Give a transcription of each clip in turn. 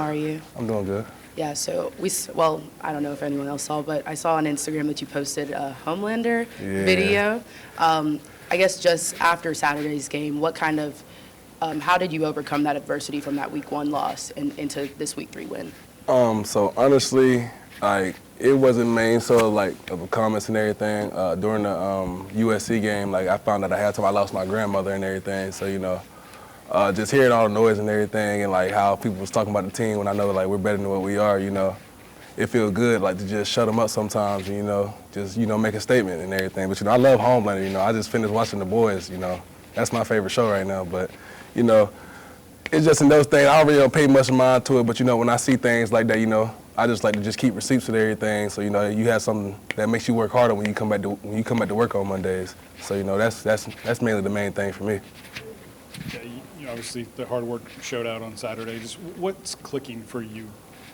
How are you? I'm doing good. Yeah, so I don't know if anyone else saw, but I saw on Instagram that you posted a Homelander video. I guess just after Saturday's game, how did you overcome that adversity from that week 1 loss and into this week 3 win? So honestly, it wasn't main so of the comments and everything. During the USC game, I found out I lost my grandmother and everything. So just hearing all the noise and everything, and how people was talking about the team when I know we're better than what we are. It feels good to just shut them up sometimes. And, just make a statement and everything. But I love Homelander. I just finished watching The Boys. That's my favorite show right now. But it's just in those things. I really don't pay much mind to it. But when I see things like that, I just like to just keep receipts of everything. So you have something that makes you work harder when you come back to work on Mondays. So that's mainly the main thing for me. Yeah, obviously the hard work showed out on Saturday. Just what's clicking for you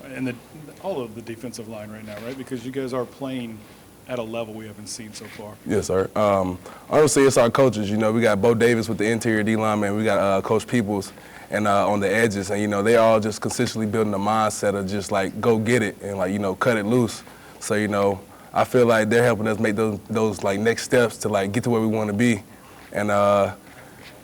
and all of the defensive line right now, right? Because you guys are playing at a level we haven't seen so far. Yes, sir. Honestly, it's our coaches. We got Bo Davis with the interior D lineman. We got Coach Peoples and on the edges, and they all just consistently building a mindset of just go get it and cut it loose. So I feel like they're helping us make those next steps to get to where we want to be, and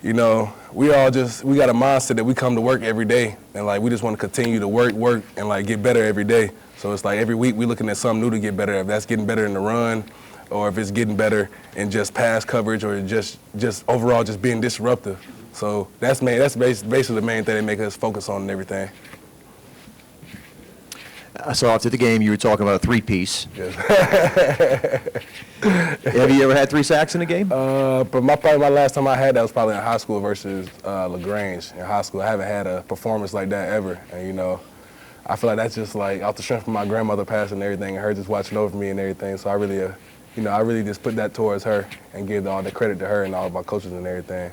we got a mindset that we come to work every day, and we just want to continue to work and get better every day. So it's every week we're looking at something new to get better. If that's getting better in the run, or if it's getting better in just pass coverage, or just overall just being disruptive. So that's basically the main thing they make us focus on and everything. So after the game, you were talking about a 3-piece. Yes. Have you ever had 3 sacks in a game? But probably my last time I had that was probably in high school versus LaGrange. In high school, I haven't had a performance like that ever. And I feel like that's just off the strength of my grandmother passing and everything, and her just watching over me and everything. So I really just put that towards her and give all the credit to her and all of my coaches and everything.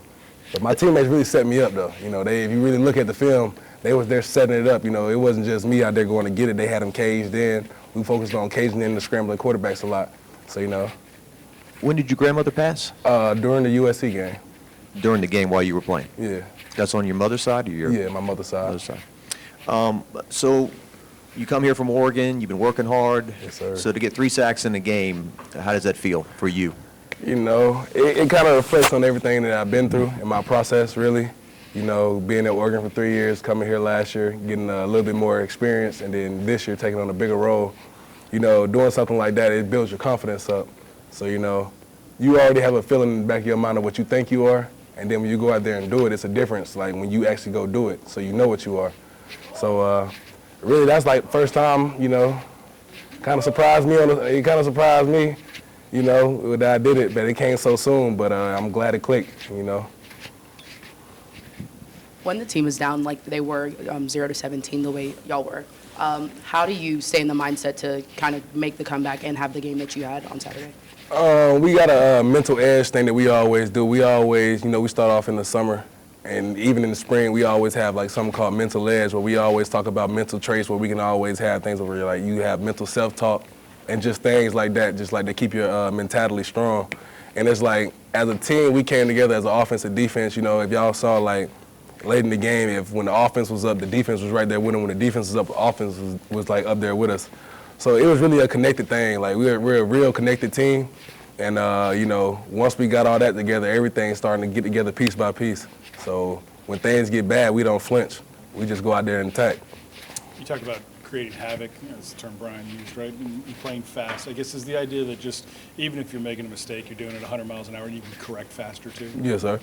But my teammates really set me up, though. If you really look at the film, they was there setting it up. It wasn't just me out there going to get it. They had them caged in. We focused on caging in the scrambling quarterbacks a lot. So, When did your grandmother pass? During the USC game. During the game while you were playing? Yeah. That's on your mother's side or your? Yeah, my mother's side. Mother's side. So you come here from Oregon. You've been working hard. Yes, sir. So to get 3 sacks in a game, how does that feel for you? It kind of reflects on everything that I've been through in my process, really. Being at Oregon for 3 years, coming here last year, getting a little bit more experience, and then this year taking on a bigger role. Doing something like that, it builds your confidence up. So, you already have a feeling in the back of your mind of what you think you are, and then when you go out there and do it, it's a difference, when you actually go do it, so you know what you are. So, really, that's first time, kind of surprised me. It kind of surprised me, that I did it, but it came so soon, but I'm glad it clicked, When the team is down like they were 0-17 the way y'all were, how do you stay in the mindset to kind of make the comeback and have the game that you had on Saturday? We got a mental edge thing that we always do. We always, we start off in the summer, and even in the spring, we always have something called mental edge, where we always talk about mental traits, where we can always have things where you have mental self-talk and just things like that, just to keep your mentality strong. And it's as a team, we came together as an offense and defense. If y'all saw late in the game, when the offense was up, the defense was right there with them. When the defense was up, the offense was up there with us. So it was really a connected thing. We're a real connected team. And, once we got all that together, everything's starting to get together piece by piece. So when things get bad, we don't flinch. We just go out there and attack. You talked about creating havoc, that's the term Brian used, right? And playing fast. I guess is the idea that just even if you're making a mistake, you're doing it 100 miles an hour and you can correct faster too? Yes, sir.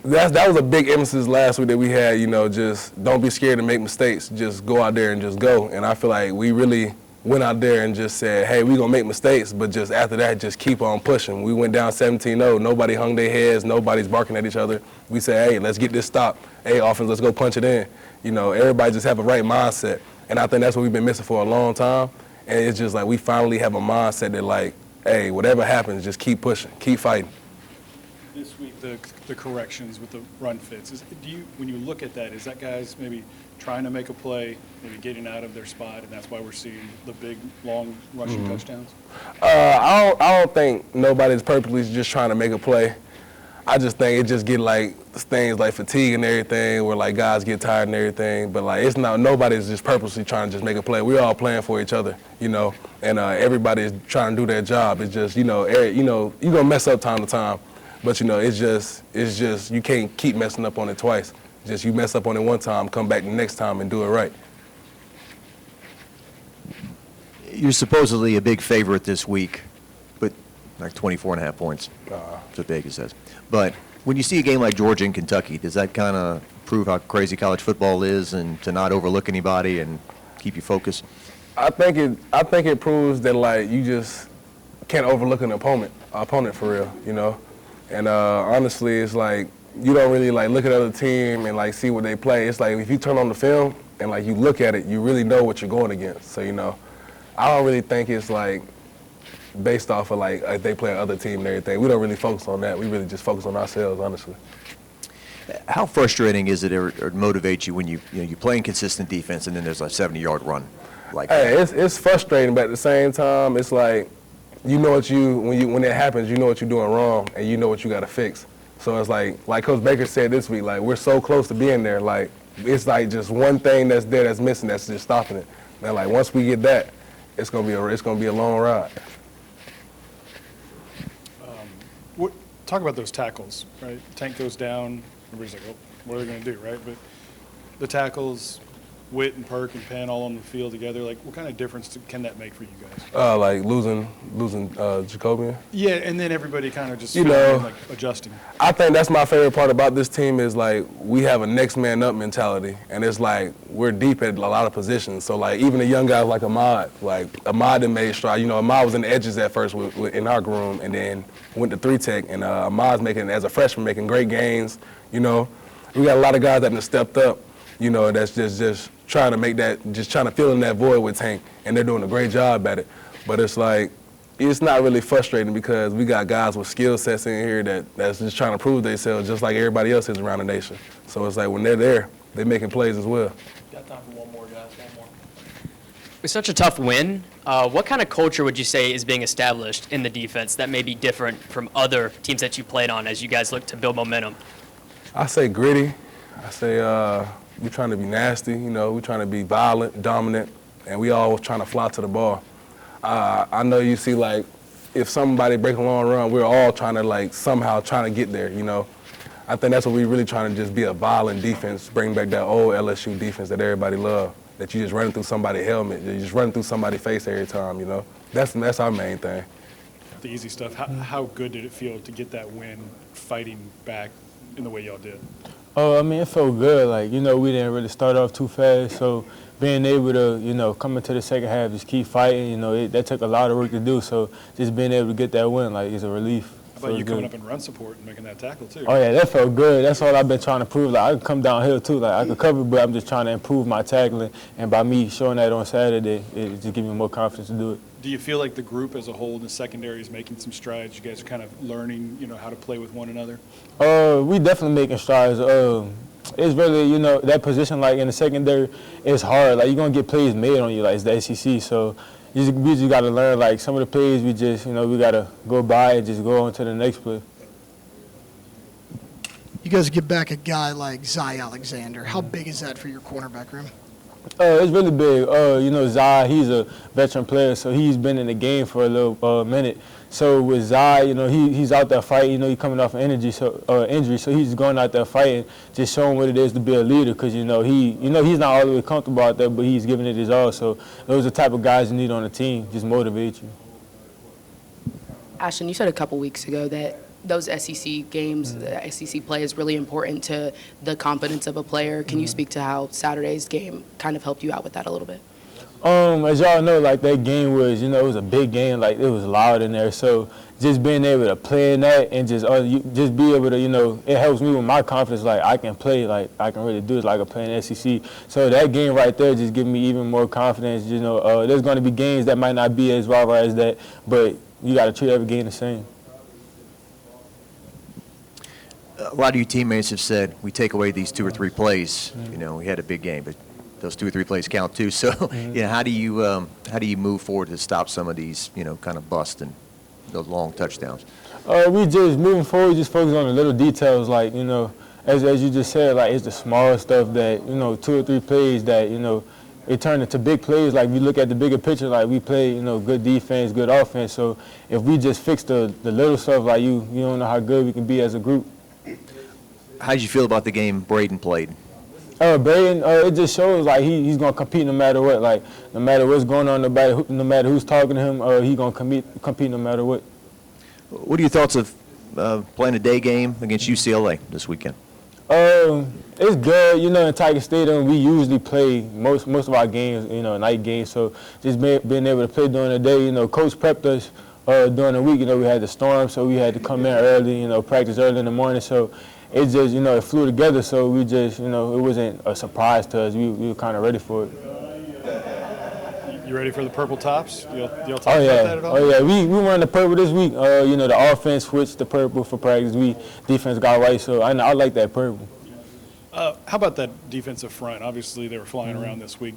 That was a big emphasis last week that we had, just don't be scared to make mistakes. Just go out there and just go. And I feel like we really went out there and just said, hey, we're going to make mistakes, but just after that, just keep on pushing. We went down 17-0. Nobody hung their heads. Nobody's barking at each other. We said, hey, let's get this stop. Hey, offense, let's go punch it in. Everybody just have a right mindset. And I think that's what we've been missing for a long time. And it's just we finally have a mindset that hey, whatever happens, just keep pushing, keep fighting. This week, the corrections with the run fits, when you look at that, is that guys maybe trying to make a play, maybe getting out of their spot, and that's why we're seeing the big, long rushing touchdowns? I don't think nobody's purposely just trying to make a play. I just think it just get like things like fatigue and everything, where like guys get tired and everything. But like it's not, nobody's just purposely trying to just make a play. We're all playing for each other, you know, and everybody's trying to do their job. It's just, you know, you're gonna mess up time to time, but you know, it's just you can't keep messing up on it twice. Just you mess up on it one time, come back the next time and do it right. You're supposedly a big favorite this week, but like 24.5 points. That's what Vegas says. But when you see a game like Georgia and Kentucky, does that kind of prove how crazy college football is and to not overlook anybody and keep you focused? I think it proves that like you just can't overlook an opponent for real, you know. And honestly, it's like you don't really like look at other team and like see what they play. It's like if you turn on the film and like you look at it, you really know what you're going against. So you know, I don't really think it's like based off of like they play another team and everything. We don't really focus on that. We really just focus on ourselves, honestly. How frustrating is it or motivate you when you playing consistent defense and then there's a 70-yard run like Hey, that? it's frustrating, but at the same time, it's like you know what when it happens, you know what you're doing wrong and you know what you got to fix. So it's like Coach Baker said this week, like we're so close to being there. Like it's like just one thing that's there that's missing that's just stopping it. And like once we get that, it's gonna be a long ride. Talk about those tackles, right? Tank goes down, everybody's like, oh, what are they going to do, right? But the tackles, Witt and Perk and Penn all on the field together, like what kind of difference can that make for you guys? Like losing Jacobian. Yeah, and then everybody kind of just like adjusting. I think that's my favorite part about this team is like we have a next man up mentality, and it's like we're deep at a lot of positions. So like even the young guys like Ahmad that made stride. You know, Ahmad was in the edges at first in our room, and then went to 3-tech, and Ahmad's as a freshman making great gains. You know, we got a lot of guys that have stepped up. You know, that's just trying to make that, just trying to fill in that void with Tank, and they're doing a great job at it. But it's like, it's not really frustrating because we got guys with skill sets in here that's just trying to prove themselves just like everybody else is around the nation. So it's like when they're there, they're making plays as well. Got time for one more, guys, one more. It's such a tough win. What kind of culture would you say is being established in the defense that may be different from other teams that you played on as you guys look to build momentum? I say gritty. I say we're trying to be nasty, you know, we're trying to be violent, dominant, and we all trying to fly to the ball. I know you see, like, if somebody breaks a long run, we're all trying to, like, somehow trying to get there, you know. I think that's what we're really trying to just be a violent defense, bring back that old LSU defense that everybody loved, that you just running through somebody's helmet, you just running through somebody's face every time, you know. That's our main thing. The easy stuff. How good did it feel to get that win fighting back in the way y'all did? Oh, I mean, it felt good. Like, you know, we didn't really start off too fast. So being able to, you know, come into the second half, just keep fighting, you know, that took a lot of work to do. So just being able to get that win, like, is a relief. How about you coming up in run support and making that tackle, too? Oh, yeah, that felt good. That's all I've been trying to prove. Like, I can come downhill, too. Like, I can cover, but I'm just trying to improve my tackling. And by me showing that on Saturday, it just gives me more confidence to do it. Do you feel like the group as a whole in the secondary is making some strides? You guys are kind of learning, you know, how to play with one another? We definitely making strides. It's really, you know, that position, like, in the secondary, it's hard. Like, you're going to get plays made on you, like, it's the SEC. So we just got to learn, like, some of the plays we just, you know, we got to go by and just go on to the next play. You guys get back a guy like Zy Alexander. How big is that for your cornerback room? It's really big. You know, Zy, he's a veteran player, so he's been in the game for a little minute. So with Zy, you know, he's out there fighting. You know, he's coming off an injury, so he's going out there fighting, just showing what it is to be a leader. Because he's not all the way comfortable out there, but he's giving it his all. So those are the type of guys you need on the team, just motivate you. Ashton, you said a couple weeks ago that those SEC games, the SEC play is really important to the confidence of a player. Can you speak to how Saturday's game kind of helped you out with that a little bit? As y'all know, like, that game was, you know, it was a big game. Like, it was loud in there. So just being able to play in that and just be able to, you know, it helps me with my confidence. Like, I can play, like, I can really do it like I play in SEC. So that game right there just gives me even more confidence. You know, there's going to be games that might not be as rah-rah as that, but you got to treat every game the same. A lot of you teammates have said, we take away these 2 or 3 plays. You know, we had a big game, but those 2 or 3 plays count too. So, you know, how do you move forward to stop some of these, you know, kind of bust and those long touchdowns? We just moving forward, just focus on the little details, like, you know, as you just said, like, it's the small stuff that, you know, 2 or 3 plays that, you know, it turned into big plays. Like, we look at the bigger picture, like, we play, you know, good defense, good offense. So if we just fix the little stuff, like, you don't know how good we can be as a group. How did you feel about the game Bradyn played? Bradyn, it just shows, like, he's going to compete no matter what. Like, no matter what's going on, no matter who's talking to him, he's going to compete no matter what. What are your thoughts of playing a day game against UCLA this weekend? It's good. You know, in Tiger Stadium, we usually play most of our games, you know, night games. So just being able to play during the day, you know, Coach prepped us during the week. You know, we had the storm, so we had to come in early, you know, practice early in the morning. So it just, you know, it flew together. So we just, you know, it wasn't a surprise to us. We were kind of ready for it. You ready for the purple tops? Y'all talk about that at all? Oh, yeah. We run the purple this week. You know, the offense switched to purple for practice. Defense got white, so I like that purple. How about that defensive front? Obviously, they were flying around this week.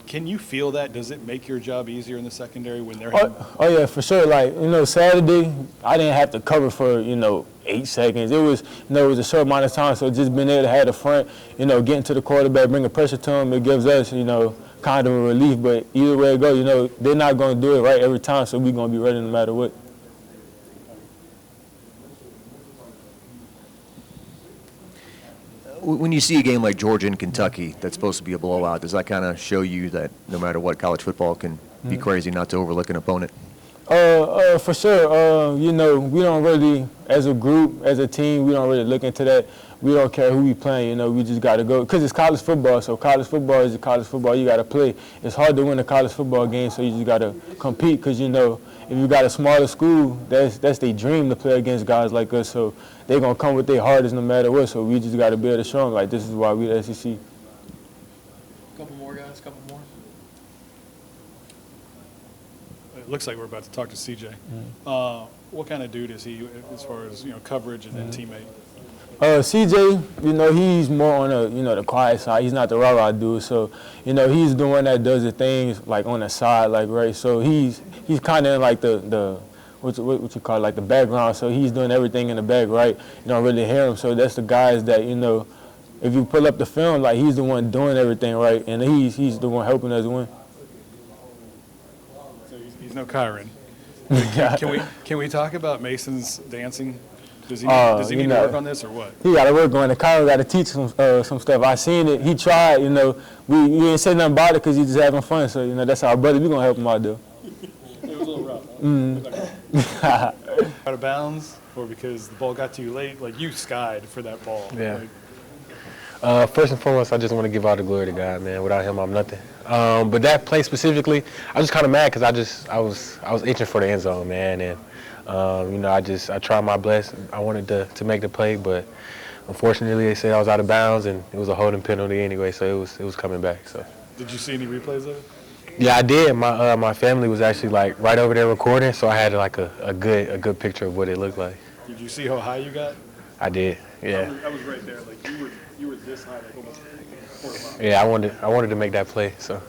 Can you feel that? Does it make your job easier in the secondary when they're Oh, yeah, for sure. Like, you know, Saturday, I didn't have to cover for, you know, 8 seconds. It was, you know, it was a short amount of time, so just being able to have the front, you know, getting to the quarterback, bringing pressure to him, it gives us, you know, kind of a relief. But either way it goes, you know, they're not going to do it right every time, so we're going to be ready no matter what. When you see a game like Georgia and Kentucky that's supposed to be a blowout, does that kind of show you that no matter what, college football can be crazy not to overlook an opponent? For sure. You know, we don't really, as a group, as a team, we don't really look into that. We don't care who we playing. You know, we just got to go. Because it's college football, so college football is college football. You got to play. It's hard to win a college football game, so you just got to compete because, you know, if you got a smaller school, that's their dream to play against guys like us. So they're going to come with their hardest no matter what. So we just got to be able to show them, like, this is why we the SEC. Couple more, guys, couple more. It looks like we're about to talk to CJ. What kind of dude is he as far as, you know, coverage and teammate? CJ, you know, he's more on the, you know, the quiet side. He's not the rah-rah dude. So, you know, he's the one that does the things like on the side, like, right. So he's kind of in like the what you call it, like the background. So he's doing everything in the back, right. You don't really hear him. So that's the guys that, you know, if you pull up the film, like he's the one doing everything right, and he's the one helping us win. So he's no Kyron. Can we talk about Mason's dancing? Does he need to work on this or what? He got to work on it. Kyle got to teach some stuff. I seen it. He tried, you know. We didn't say nothing about it because he's just having fun. So, you know, that's our brother. We're going to help him out, though. It was a little rough. Out of bounds or because the ball got to you late? Like, you skied for that ball. Yeah. Like, First and foremost, I just want to give all the glory to God, man. Without him, I'm nothing. But that play specifically, I was kind of mad because I was itching for the end zone, man. And you know, I tried my best. I wanted to make the play, but unfortunately, they said I was out of bounds, and it was a holding penalty anyway, so it was coming back. So. Did you see any replays of it? Yeah, I did. My family was actually like right over there recording, so I had like a good picture of what it looked like. Did you see how high you got? I did. Yeah. I was right there. Like you were this high, like almost 4 miles. Yeah, I wanted to make that play. So.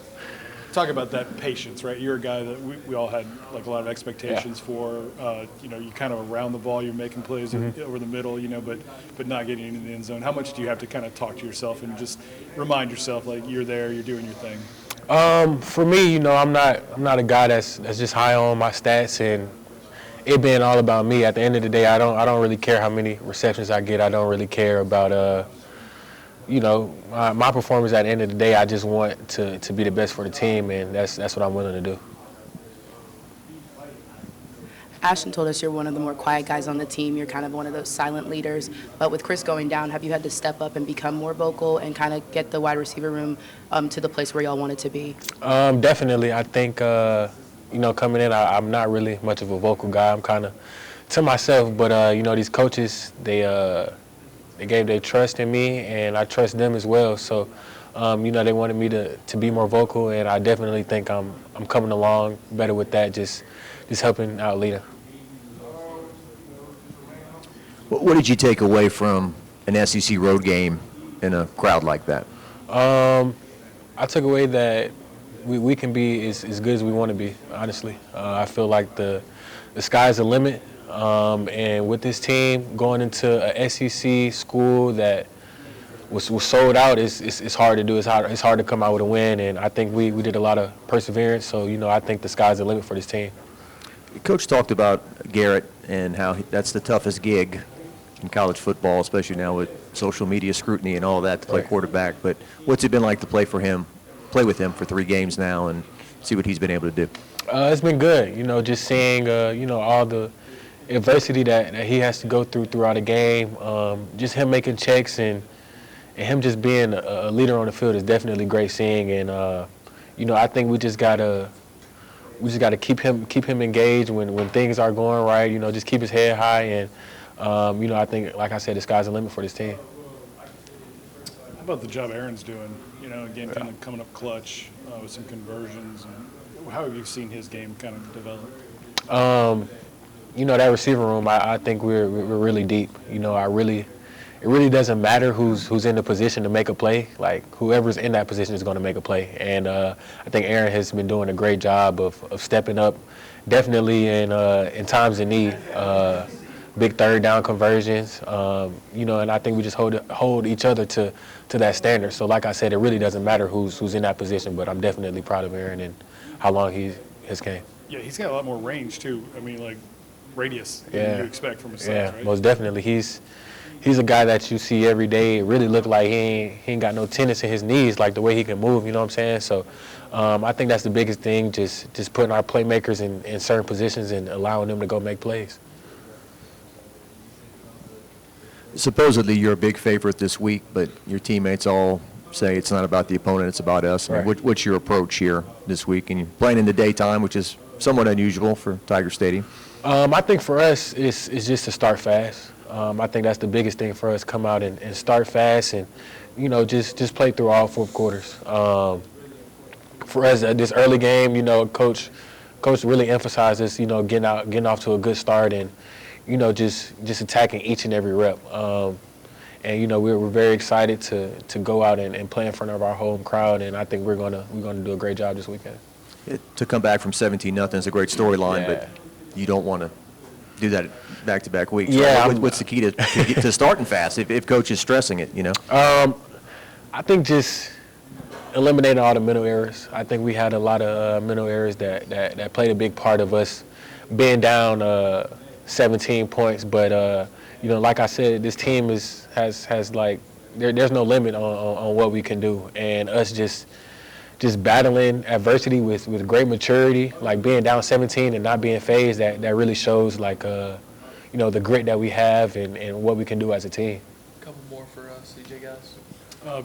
Talk about that patience, right? You're a guy that we all had like a lot of expectations for. You know, you kind of around the ball, you're making plays over the middle, you know, but not getting into the end zone. How much do you have to kind of talk to yourself and just remind yourself like you're there, you're doing your thing? For me, you know, I'm not a guy that's just high on my stats and it being all about me. At the end of the day, I don't really care how many receptions I get. I don't really care about you know, my performance at the end of the day. I just want to be the best for the team, and that's what I'm willing to do. Ashton told us you're one of the more quiet guys on the team. You're kind of one of those silent leaders. But with Chris going down, have you had to step up and become more vocal and kind of get the wide receiver room to the place where y'all want it to be? Definitely. I think, you know, coming in, I'm not really much of a vocal guy. I'm kind of to myself. But, you know, these coaches, they gave their trust in me, and I trust them as well. So, you know, they wanted me to be more vocal, and I definitely think I'm coming along better with that, just helping out leader. What did you take away from an SEC road game in a crowd like that? I took away that we can be as good as we want to be, honestly. I feel like the the sky's the limit. And with this team going into a SEC school that was sold out, it's hard to do. It's hard to come out with a win, and I think we did a lot of perseverance. So, I think the sky's the limit for this team. Coach talked about Garrett and how that's the toughest gig in college football, especially now with social media scrutiny and all that to play quarterback. But what's it been like to play with him for 3 games now and see what he's been able to do? It's been good, just seeing, all the adversity that he has to go throughout a game. Just him making checks and him just being a leader on the field is definitely great seeing. And, I think we just gotta keep him engaged when things are going right. Just keep his head high, and I think, like I said, the sky's the limit for this team. How about the job Aaron's doing? Again, kind of coming up clutch with some conversions. And how have you seen his game kind of develop? That receiver room, I think we're really deep. It really doesn't matter who's in the position to make a play. Like, whoever's in that position is going to make a play. And I think Aaron has been doing a great job of stepping up, definitely in times of need. Big third down conversions, and I think we just hold each other to that standard. So, like I said, it really doesn't matter who's in that position, but I'm definitely proud of Aaron and how long he has came. Yeah, he's got a lot more range too. I mean, like radius than you expect from his size, right? Most definitely. He's a guy that you see every day. It really look like he ain't got no tennis in his knees, like the way he can move. You know what I'm saying? So, I think that's the biggest thing. Just putting our playmakers in certain positions and allowing them to go make plays. Supposedly you're a big favorite this week, but your teammates all say it's not about the opponent, it's about us. I mean, what's your approach here this week? And you're playing in the daytime, which is somewhat unusual for Tiger Stadium. I think for us, it's just to start fast. I think that's the biggest thing for us, come out and start fast and, just play through all 4 quarters. For us, this early game, Coach really emphasizes, getting off to a good start and, just attacking each and every rep. And we're very excited to go out and play in front of our home crowd, and I think we're gonna do a great job this weekend. To come back from 17-0 is a great storyline, but you don't want to do that back-to-back weeks. Yeah. Right? What's the key to starting fast if Coach is stressing it? I think just eliminating all the mental errors. I think we had a lot of mental errors that played a big part of us being down 17 points, but like I said, this team has like there's no limit on what we can do, and us just battling adversity with great maturity, like being down 17 and not being phased. That really shows like the grit that we have and what we can do as a team. A couple more for CJ guys.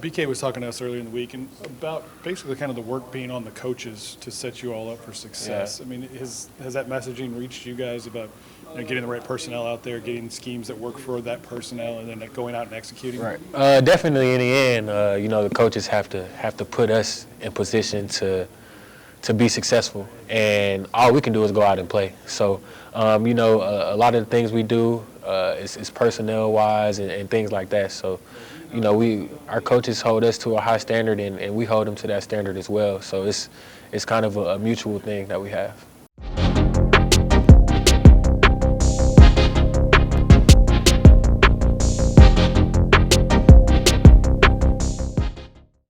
BK was talking to us earlier in the week and about basically kind of the work being on the coaches to set you all up for success. Yeah. I mean, has that messaging reached you guys about getting the right personnel out there, getting schemes that work for that personnel, and then going out and executing? Right. Definitely in the end, the coaches have to put us in position to be successful, and all we can do is go out and play. So, a lot of the things we do is personnel-wise and things like that. So, our coaches hold us to a high standard, and we hold them to that standard as well. So it's kind of a mutual thing that we have.